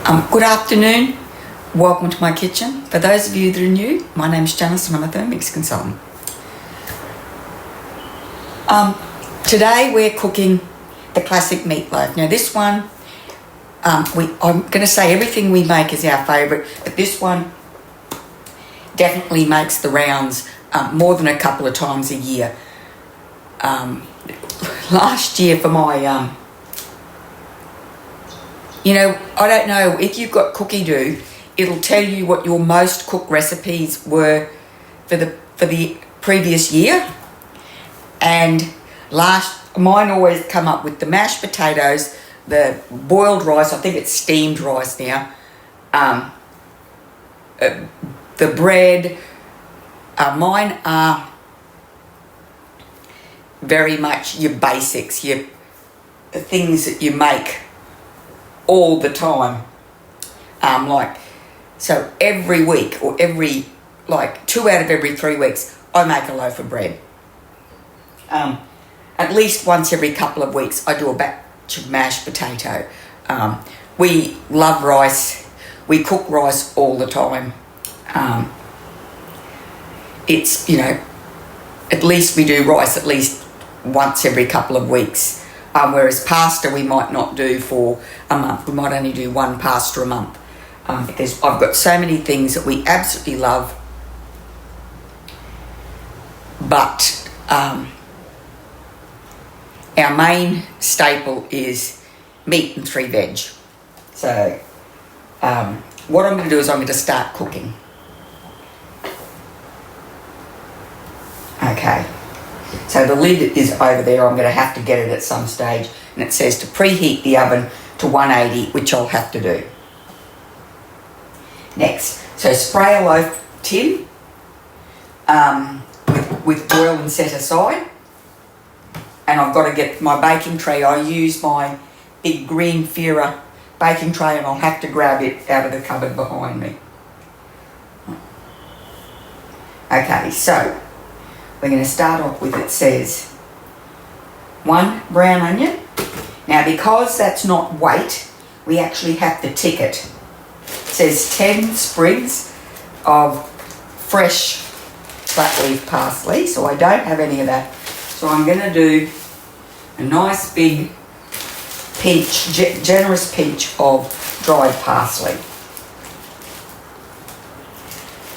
Good afternoon, welcome to my kitchen. For those of you that are new, my name is Janice and I'm a Thermomix consultant. Today we're cooking the classic meatloaf. Now this one, I'm going to say everything we make is our favourite, but this one definitely makes the rounds more than a couple of times a year. Last year for my I don't know, if you've got Cookie Do, it'll tell you what your most cooked recipes were for the previous year. And mine always come up with the mashed potatoes, the boiled rice, I think it's steamed rice now, the bread. Mine are very much your basics, your things that you make all the time. So every week or 2 out of every 3 weeks, I make a loaf of bread. At least once every couple of weeks, I do a batch of mashed potato. We love rice. We cook rice all the time. It's, at least we do rice at least once every couple of weeks. Whereas pasta we might not do for a month. We might only do one pasta a month. Because I've got so many things that we absolutely love. But our main staple is meat and 3 veg. So what I'm going to do is I'm going to start cooking. Okay. So the lid is over there. I'm going to have to get it at some stage. And it says to preheat the oven to 180, which I'll have to do. Next, so spray a loaf tin with oil and set aside. And I've got to get my baking tray. I use my big green Fira baking tray and I'll have to grab it out of the cupboard behind me. Okay, so we're going to start off with, it says 1 brown onion. Now because that's not weight, we actually have to tick it. It says 10 sprigs of fresh flat leaf parsley, so I don't have any of that. So I'm going to do a nice big pinch, generous pinch of dried parsley.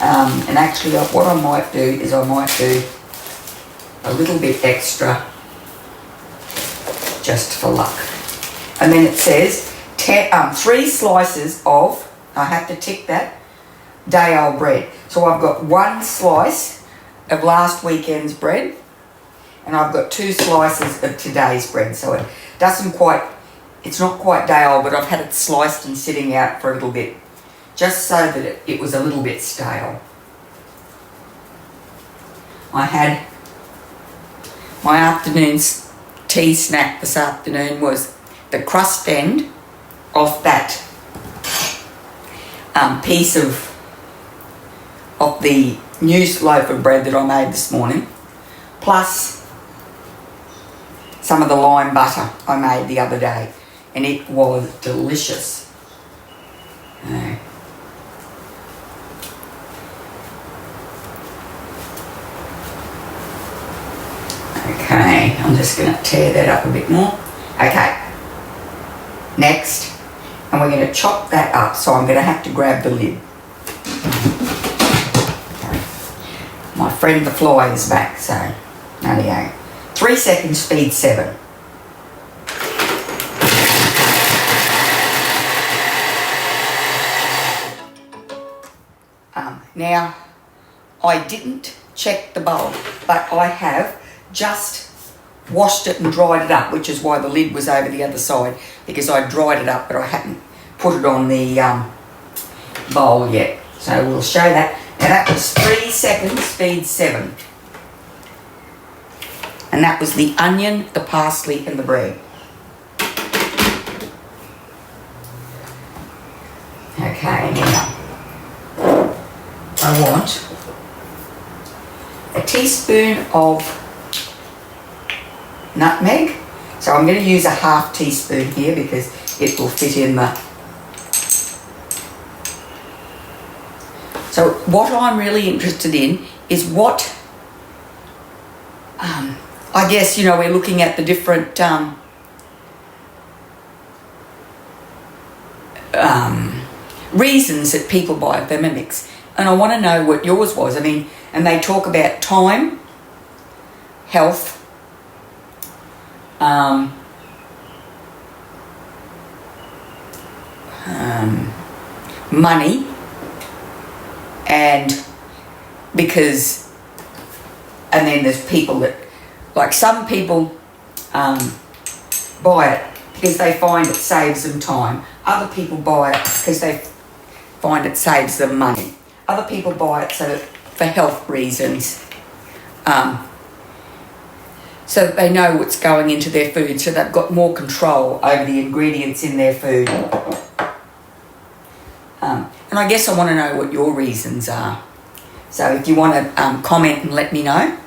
And actually what I might do is I might do a little bit extra just for luck. And then it says 3 slices of, I have to tick that, day old bread. So I've got 1 slice of last weekend's bread and I've got 2 slices of today's bread. So it's not quite day old, but I've had it sliced and sitting out for a little bit, just so that it was a little bit stale. I had my afternoon's tea snack this afternoon was the crust end off that piece of the new loaf of bread that I made this morning, plus some of the lime butter I made the other day, and it was delicious. Okay, I'm just going to tear that up a bit more. Okay, next, and we're going to chop that up, so I'm going to have to grab the lid. My friend the fly is back, so there we go. 3 seconds, speed 7. Now, I didn't check the bowl, but I have just washed it and dried it up, which is why the lid was over the other side, because I dried it up, but I hadn't put it on the bowl yet. So we'll show that. Now that was 3 seconds, speed 7. And that was the onion, the parsley and the bread. Okay, now I want a teaspoon of nutmeg. So I'm going to use a half teaspoon here because it will fit in the So what I'm really interested in is what, I guess, you know, we're looking at the different reasons that people buy a Thermomix. And I want to know what yours was. I mean, and they talk about time, health, money, and because, and then there's people that, like some people buy it because they find it saves them time. Other people buy it because they find it saves them money. Other people buy it for health reasons, so that they know what's going into their food, so they've got more control over the ingredients in their food. And I guess I want to know what your reasons are. So if you want to comment and let me know.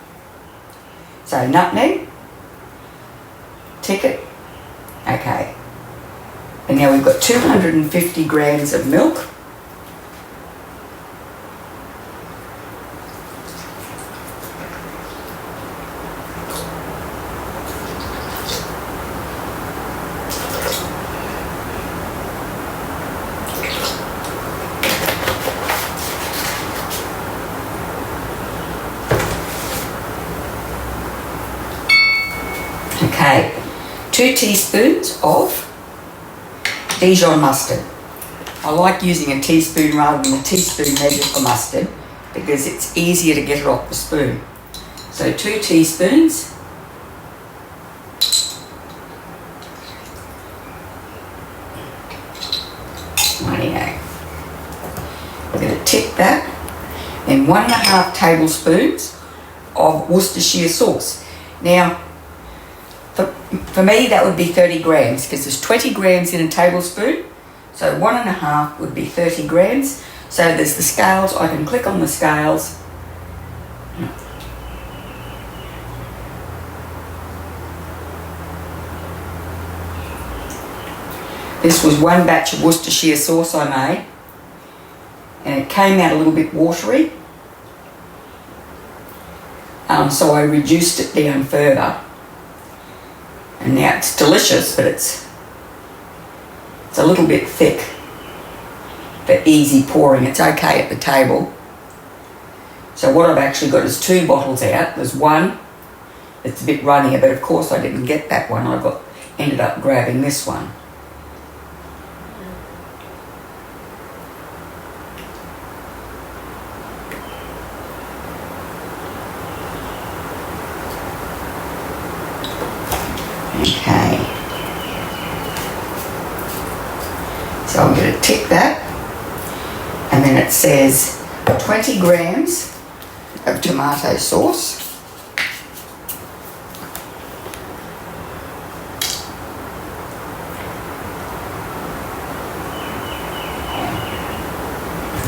So nutmeg, ticket, okay. And now we've got 250 grams of milk. Okay, 2 teaspoons of Dijon mustard. I like using a teaspoon rather than a teaspoon measure for mustard because it's easier to get it off the spoon. So 2 teaspoons. Rightio. I'm going to tip that. Then 1.5 tablespoons of Worcestershire sauce. Now, for me, that would be 30 grams because there's 20 grams in a tablespoon. So 1.5 would be 30 grams. So there's the scales. I can click on the scales. This was one batch of Worcestershire sauce I made. And it came out a little bit watery. So I reduced it down further. And now it's delicious, but it's a little bit thick for easy pouring. It's okay at the table. So what I've actually got is 2 bottles out. There's one that's a bit runnier, but of course I didn't get that one. Ended up grabbing this one. Okay, so I'm going to tick that, and then it says 20 grams of tomato sauce,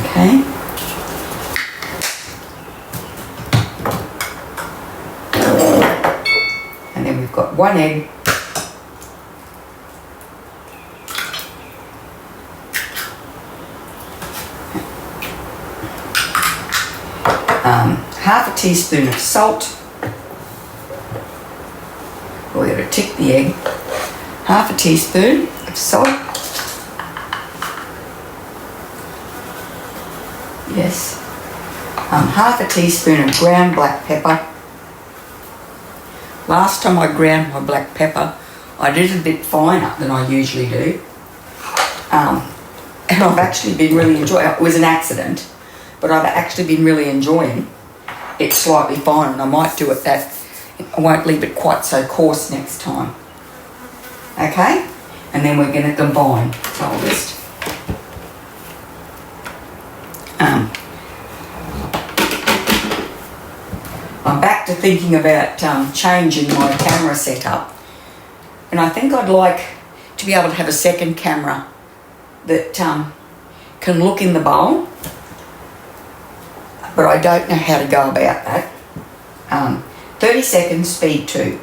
okay, and then we've got 1 egg, half a teaspoon of salt. We're going to tick the egg. Half a teaspoon of salt. Yes. Half a teaspoon of ground black pepper. Last time I ground my black pepper, I did it a bit finer than I usually do. And I've actually been really enjoying it. It was an accident, but I've actually been really enjoying it slightly finer, and I might do it that, I won't leave it quite so coarse next time. Okay? And then we're going to combine. So I'll just I'm back to thinking about changing my camera setup, and I think I'd like to be able to have a second camera that can look in the bowl, but I don't know how to go about that. 30 seconds, speed 2.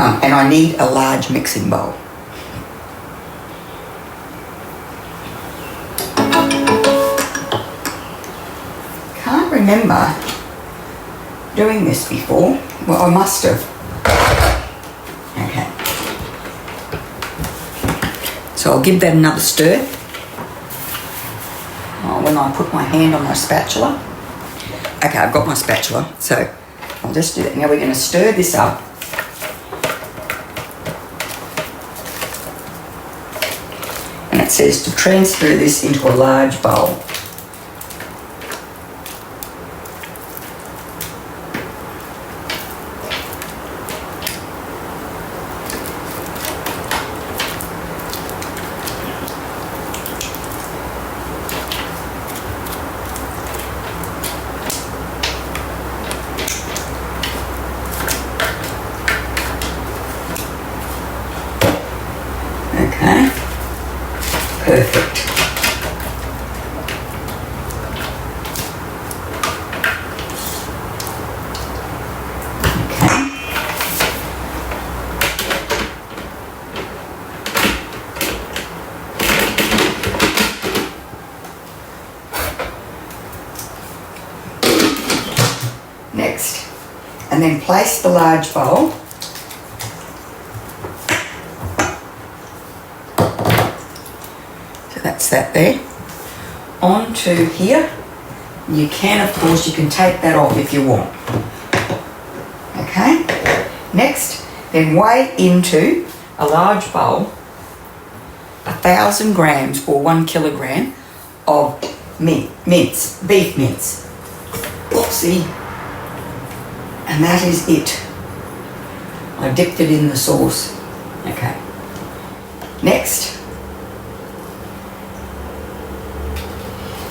And I need a large mixing bowl. Can't remember doing this before. Well, I must have. Okay. So I'll give that another stir. When I put my hand on my spatula. Okay, I've got my spatula, so I'll just do that. Now we're going to stir this up. And it says to transfer this into a large bowl. Okay, perfect. Okay. Next, and then place the large bowl . That's that there. Onto here. You can, of course, you can take that off if you want. Okay. Next, then weigh into a large bowl 1,000 grams or 1 kilogram of mince, beef mince. Oopsie. And that is it. I dipped it in the sauce. Okay. Next.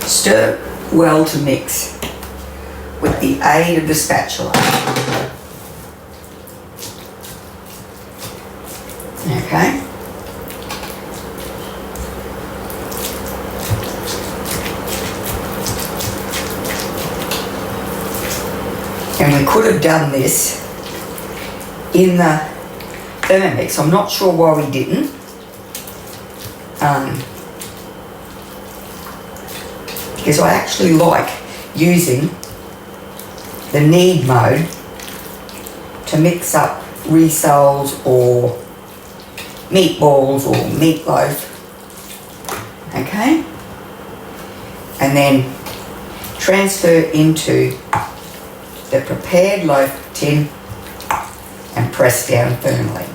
Stir well to mix with the aid of the spatula. Okay. And we could have done this in the Thermomix. I'm not sure why we didn't. Because I actually like using the knead mode to mix up rissoles or meatballs or meatloaf. Okay? And then transfer into the prepared loaf tin and press down firmly.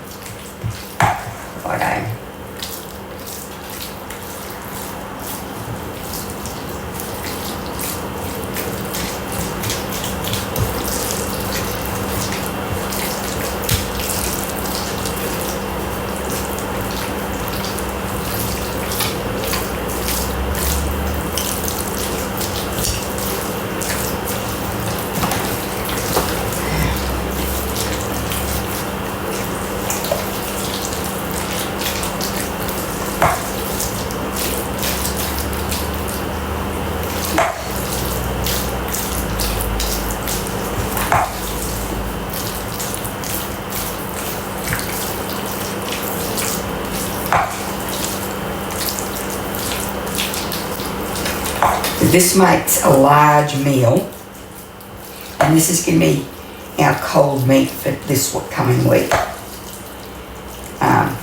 Okay. This makes a large meal, and this is going to be our cold meat for this coming week. And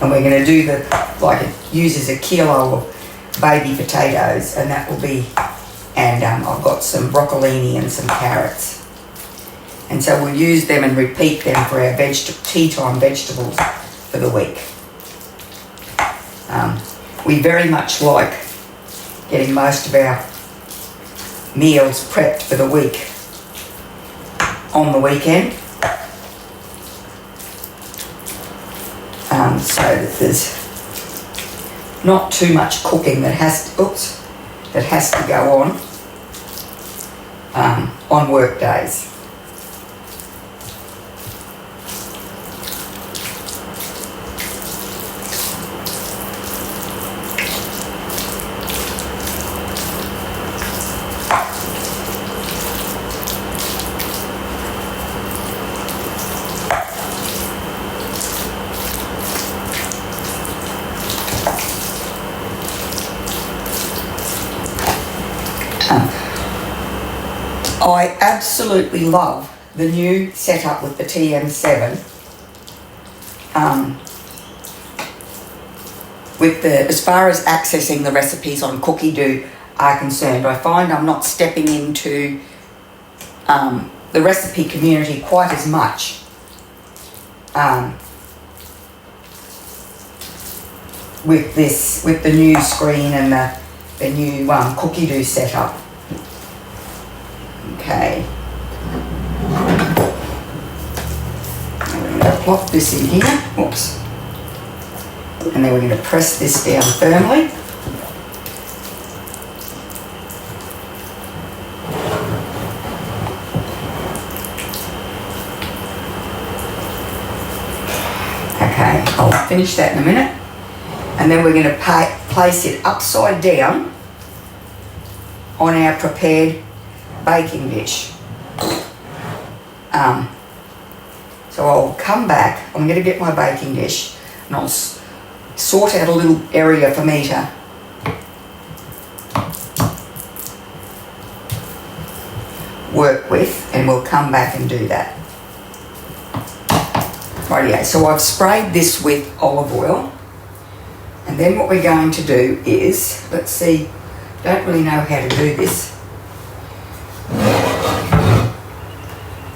we're going to do it uses a kilo of baby potatoes, and that will be, and I've got some broccolini and some carrots. And so we'll use them and repeat them for our tea time vegetables for the week. We very much like getting most of our meals prepped for the week on the weekend, so that there's not too much cooking that has to go on work days. I absolutely love the new setup with the TM7. As far as accessing the recipes on Cookie-Doo are concerned, I find I'm not stepping into the recipe community quite as much with the new screen and the new Cookie-Doo setup. Okay. Now we're going to plop this in here. Whoops. And then we're going to press this down firmly. Okay, I'll finish that in a minute. And then we're going to place it upside down on our prepared baking dish. So I'll come back, I'm going to get my baking dish and I'll sort out a little area for me to work with, and we'll come back and do that. Rightio, so I've sprayed this with olive oil, and then what we're going to do is, let's see, don't really know how to do this.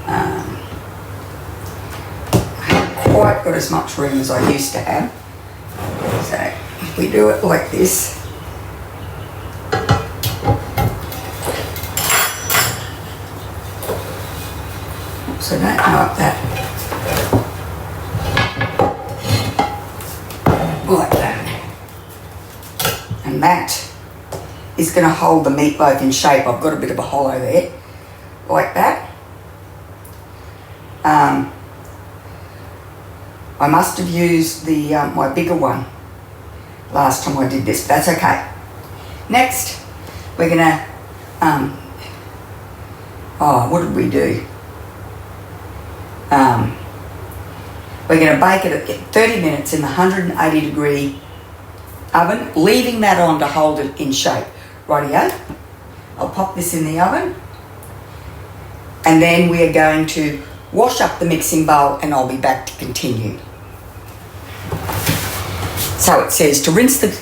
I haven't quite got as much room as I used to have. So if we do it like this, so don't know up that, like that, and that is going to hold the meatloaf in shape. I've got a bit of a hollow there, like that. I must have used the my bigger one last time I did this, but that's okay. Next, we're going to, what did we do? We're going to bake it at 30 minutes in the 180 degree oven, leaving that on to hold it in shape. Rightio, I'll pop this in the oven, and then we are going to wash up the mixing bowl, and I'll be back to continue. So it says to rinse the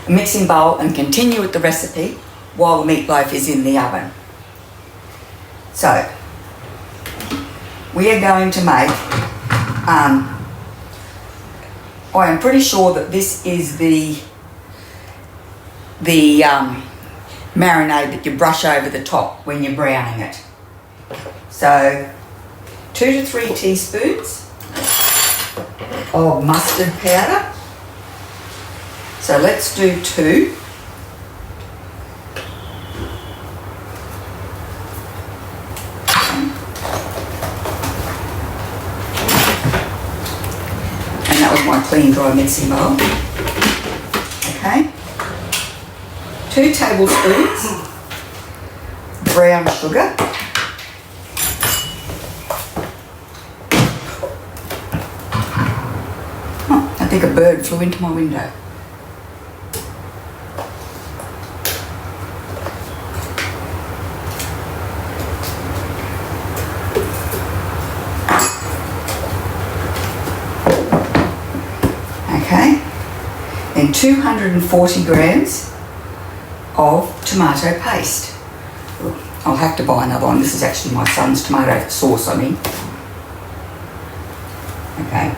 mixing bowl and continue with the recipe while the meatloaf is in the oven. So we are going to make, I am pretty sure that this is the marinade that you brush over the top when you're browning it. So 2 to 3 teaspoons of mustard powder. So let's do 2. And that was my clean dry mixing bowl. Okay. 2 tablespoons brown sugar. Oh, I think a bird flew into my window. Okay, then 240 grams of tomato paste. I'll have to buy another one. This is actually my son's tomato sauce, I mean. Okay.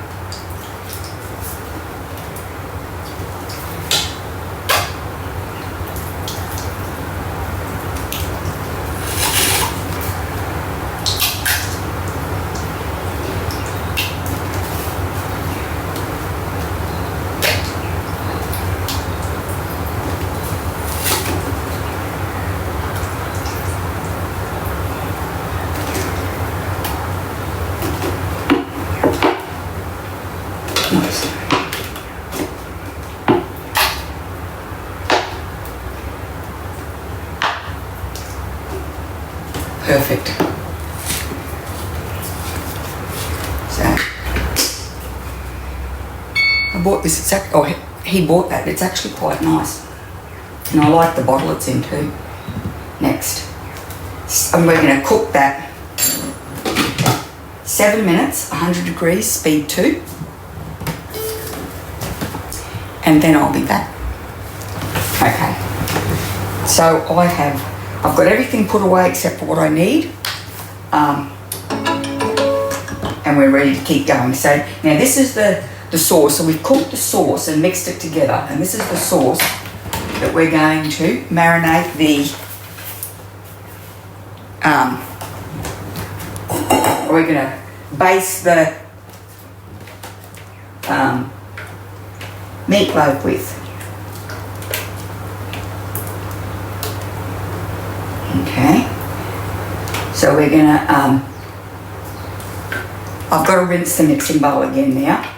Perfect. So I bought this, he bought that, it's actually quite nice. And I like the bottle it's in too. Next, and we're going to cook that 7 minutes, 100 degrees, speed 2. And then I'll be back. Okay. So I've got everything put away except for what I need. And we're ready to keep going. So now this is the sauce. So we've cooked the sauce and mixed it together. And this is the sauce that we're going to marinate we're going to baste the meatloaf with. Okay. So we're going to, I've got to rinse the mixing bowl again now.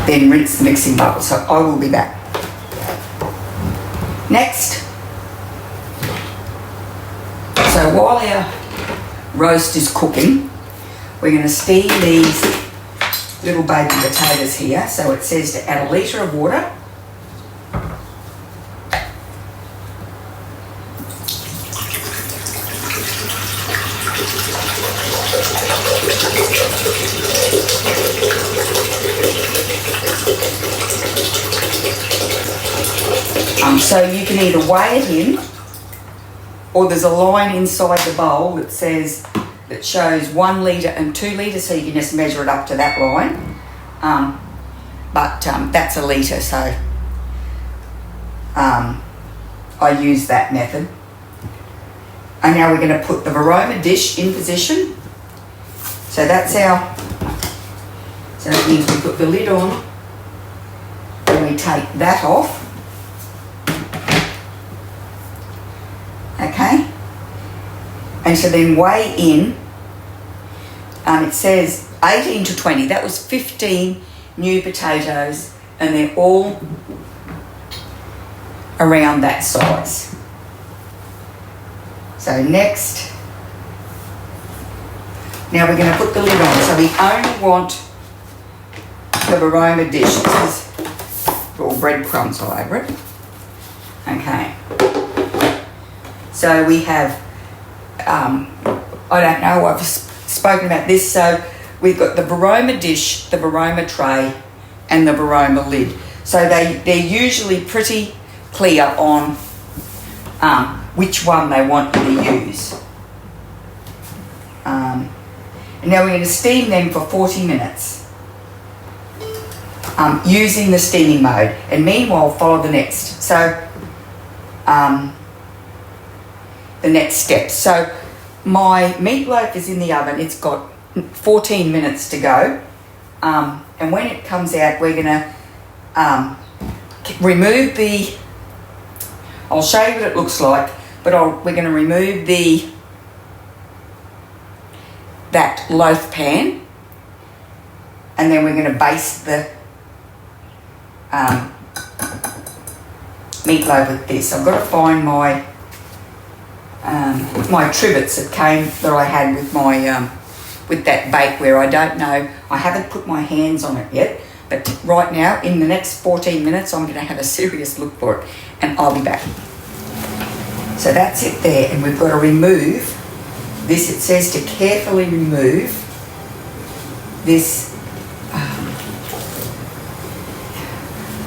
Then rinse the mixing bowl, so I will be back. Next, so while our roast is cooking, we're going to steam these little baby potatoes here. So it says to add 1 litre of water. So you can either weigh it in, or there's a line inside the bowl that shows 1 litre and 2 litres, so you can just measure it up to that line. But that's 1 litre, so I use that method. And now we're going to put the aroma dish in position. So that's so that means we put the lid on and we take that off. Okay, and so then weigh in, it says 18 to 20, that was 15 new potatoes, and they're all around that size. So next, now we're going to put the lid on, so we only want the aroma dish. This is all breadcrumbs all over it. Okay. So we have, I don't know, I've spoken about this. So we've got the Varoma dish, the Varoma tray, and the Varoma lid. So they're usually pretty clear on which one they want you to use. And now we're going to steam them for 40 minutes using the steaming mode. And meanwhile, follow the next. So, the next step. So my meatloaf is in the oven. It's got 14 minutes to go. And when it comes out, we're going to remove the, I'll show you what it looks like, but we're going to remove that loaf pan, and then we're going to baste the meatloaf with this. I've got to find my trivets that I had with my with that bakeware. I don't know, I haven't put my hands on it yet, but right now in the next 14 minutes I'm going to have a serious look for it, and I'll be back. So that's it there, and we've got to remove this. It says to carefully remove this.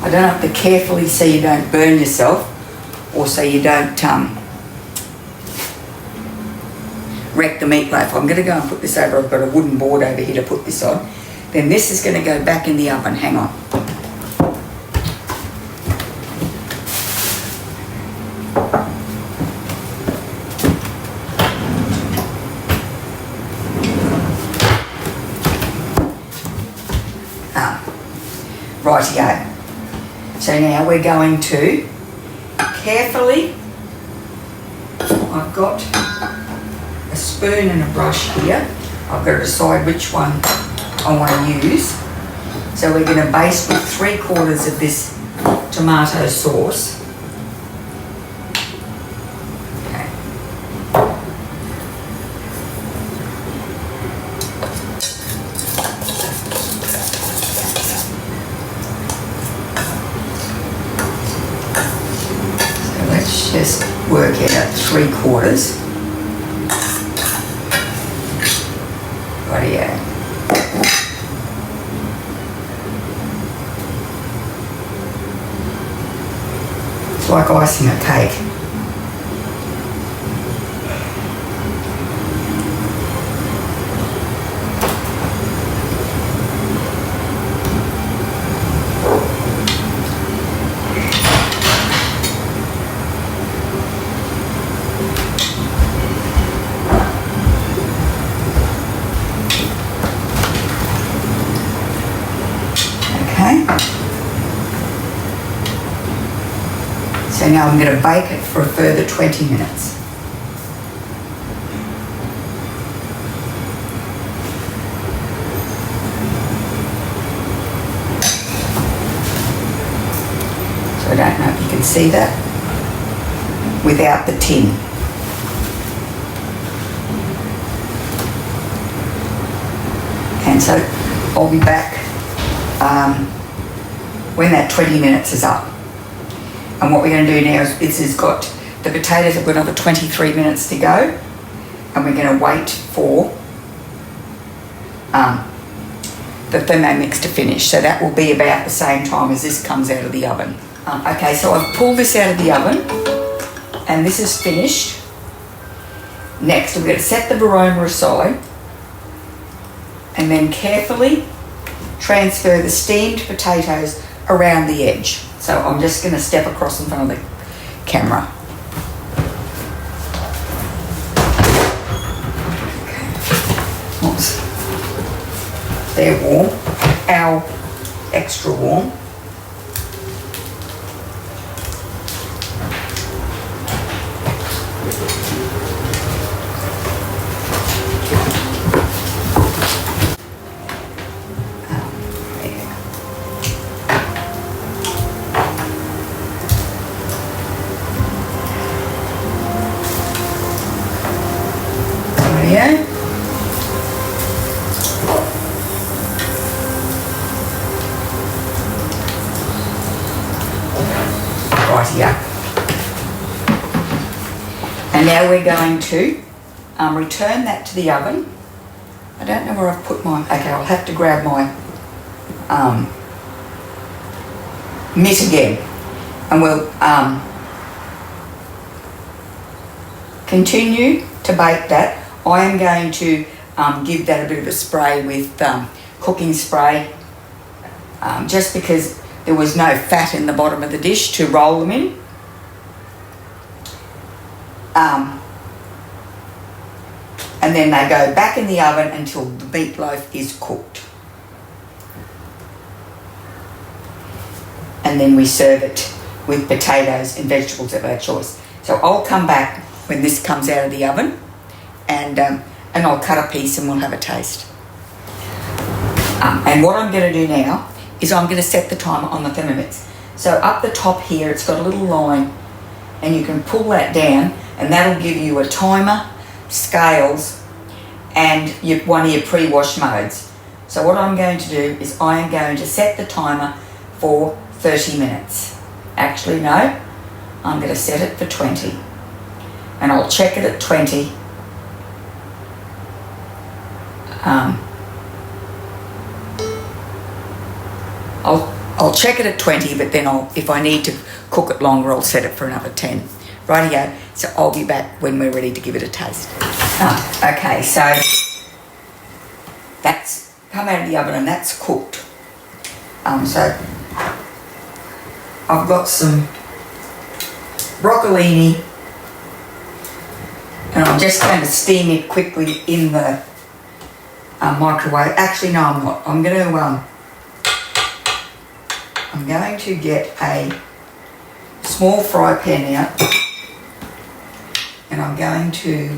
I don't have to carefully so you don't burn yourself, or so you don't wreck the meatloaf. I'm going to go and put this over. I've got a wooden board over here to put this on. Then this is going to go back in the oven. Hang on. Rightio. So now we're going to carefully, I've got a spoon and a brush here. I've got to decide which one I want to use. So we're going to baste with 3/4 of this tomato sauce. Okay. get a 3/4. Rightio. It's like icing a cake. So now I'm going to bake it for a further 20 minutes. So I don't know if you can see that without the tin. And so I'll be back when that 20 minutes is up. And what we're going to do now is this has got the potatoes have got another 23 minutes to go, and we're going to wait for the Thermomix to finish. So that will be about the same time as this comes out of the oven. Okay, so I've pulled this out of the oven, and this is finished. Next, we're going to set the varoma aside, and then carefully transfer the steamed potatoes around the edge. So I'm just going to step across in front of the camera. Okay. Oops. They're warm. Ow. Extra warm. Rightio. And now we're going to return that to the oven. I don't know where I've put my... Okay, I'll have to grab my mitt again. And we'll continue to bake that. I am going to give that a bit of a spray with cooking spray, just because there was no fat in the bottom of the dish to roll them in. And then they go back in the oven until the meatloaf is cooked. And then we serve it with potatoes and vegetables of our choice. So I'll come back when this comes out of the oven, and I'll cut a piece and we'll have a taste. And what I'm going to do now is I'm going to set the timer on the Thermomix. So up the top here, it's got a little line, and you can pull that down, and that'll give you a timer, scales, and one of your pre-wash modes. So what I'm going to do is I am going to set the timer for 30 minutes. Actually, no, I'm going to set it for 20. And I'll check it at 20. I'll check it at 20, but then if I need to cook it longer, I'll set it for another 10. Rightio, so I'll be back when we're ready to give it a taste. Okay, so that's come out of the oven and that's cooked. So I've got some broccolini, and I'm just going to steam it quickly in the microwave. Actually, no, I'm not. I'm going to get a small fry pan out, and I'm going to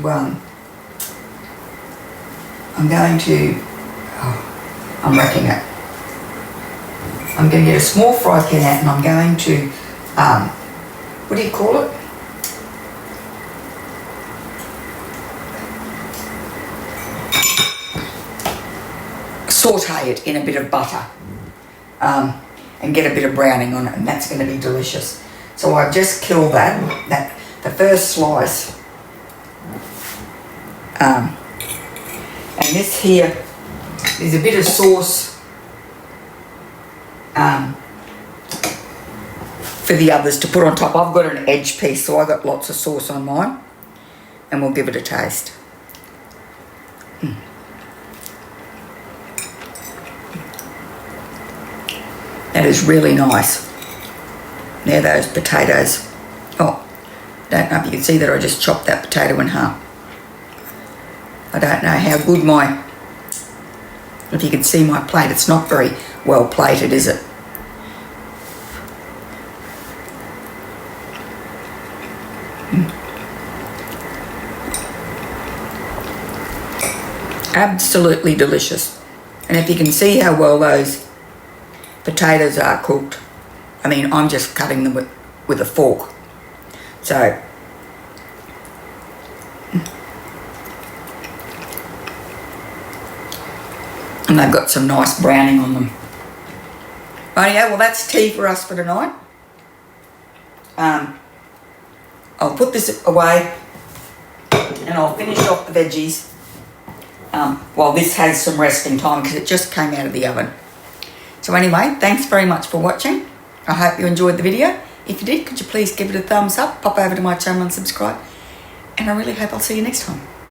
I'm wrecking it. I'm going to get a small fry pan out, and I'm going to what do you call it? Saute it in a bit of butter. And get a bit of browning on it, and that's going to be delicious. So I've just killed that the first slice. And this here is a bit of sauce for the others to put on top. I've got an edge piece, so I've got lots of sauce on mine, and we'll give it a taste. That is really nice. There, those potatoes. Oh, don't know if you can see that I just chopped that potato in half. I don't know how good if you can see my plate, it's not very well plated, is it? Absolutely delicious. And if you can see how well those potatoes are cooked, I mean, I'm just cutting them with a fork. So, and they've got some nice browning on them. Rightio, well that's tea for us for tonight. I'll put this away and I'll finish off the veggies while this has some resting time because it just came out of the oven. So anyway, thanks very much for watching. I hope you enjoyed the video. If you did, could you please give it a thumbs up, pop over to my channel and subscribe. And I really hope I'll see you next time.